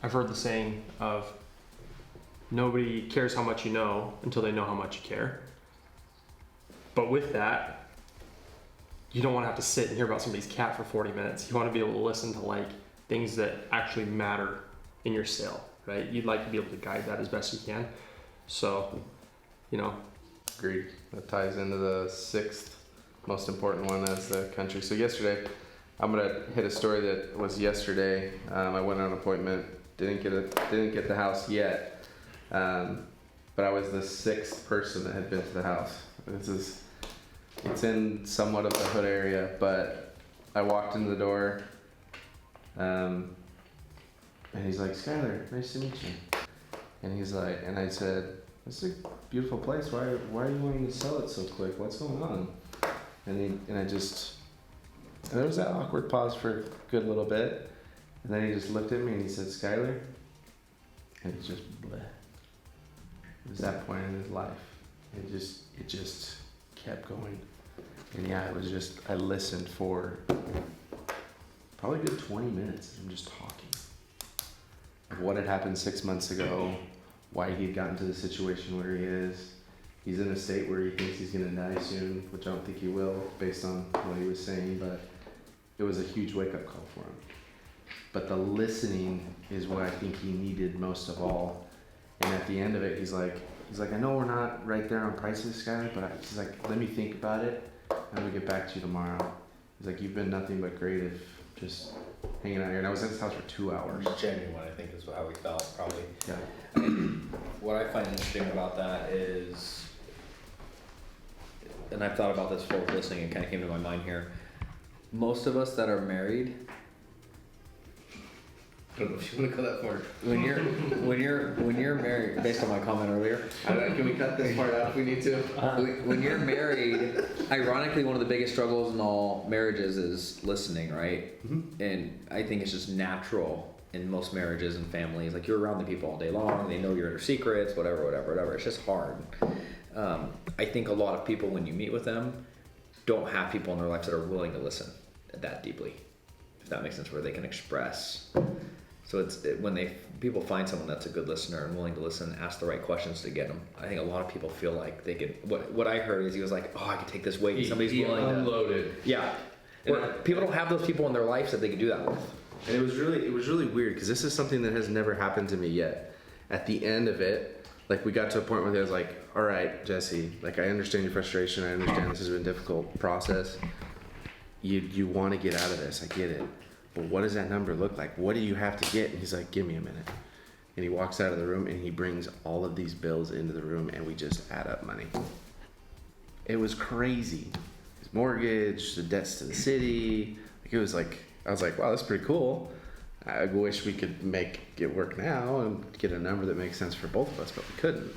I've heard the saying of nobody cares how much you know until they know how much you care. But with that, you don't want to have to sit and hear about somebody's cat for 40 minutes. You want to be able to listen to like things that actually matter in your sale, right? You'd like to be able to guide that as best you can. So, you know. Agreed. That ties into the sixth most important one as the country. So yesterday, I'm gonna hit a story that was yesterday. I went on an appointment, didn't get the house yet, but I was the sixth person that had been to the house. It's in somewhat of the hood area, but I walked in the door, and he's like, "Skyler, nice to meet you." And he's like, and I said, "This is a beautiful place. Why are you wanting to sell it so quick? What's going on?" And there was that awkward pause for a good little bit, and then he just looked at me and he said, "Skyler," and it just bleh. It was that point in his life. It just kept going. And yeah, I listened for probably a good 20 minutes. I'm just talking of what had happened 6 months ago, why he had gotten to the situation where he is. He's in a state where he thinks he's gonna die soon, which I don't think he will, based on what he was saying, but it was a huge wake-up call for him. But the listening is what I think he needed most of all. And at the end of it, he's like, "I know we're not right there on prices, Skyler, but he's like, let me think about it, and we'll get back to you tomorrow." He's like, "You've been nothing but great if just hanging out here." And I was at his house for 2 hours. Genuine, I think is how we felt, probably. Yeah. What I find interesting about that is, and I've thought about this while listening, it kind of came to my mind here. Most of us that are married, I don't know if you want to go that far. When you're married, based on my comment earlier. Can we cut this part out if we need to? When you're married, ironically, one of the biggest struggles in all marriages is listening, right? Mm-hmm. And I think it's just natural in most marriages and families. Like, you're around the people all day long, they know your inner secrets, whatever. It's just hard. I think a lot of people, when you meet with them, don't have people in their lives that are willing to listen that deeply, if that makes sense, where they can express. So when people find someone that's a good listener and willing to listen, ask the right questions to get them. I think a lot of people feel like they could. What I heard is he was like, "Oh, I could take this weight." And somebody's willing unloaded. Yeah. People don't have those people in their lives that they can do that with. And it was really weird, because this is something that has never happened to me yet. At the end of it, like, we got to a point where I was like, "All right, Jesse, like, I understand your frustration. I understand this has been a difficult process. You want to get out of this. I get it. But what does that number look like? What do you have to get?" And he's like, "Give me a minute." And he walks out of the room and he brings all of these bills into the room, and we just add up money. It was crazy. His mortgage, the debts to the city. Like, it was like, I was like, "Wow, that's pretty cool. I wish we could make it work now and get a number that makes sense for both of us," but we couldn't.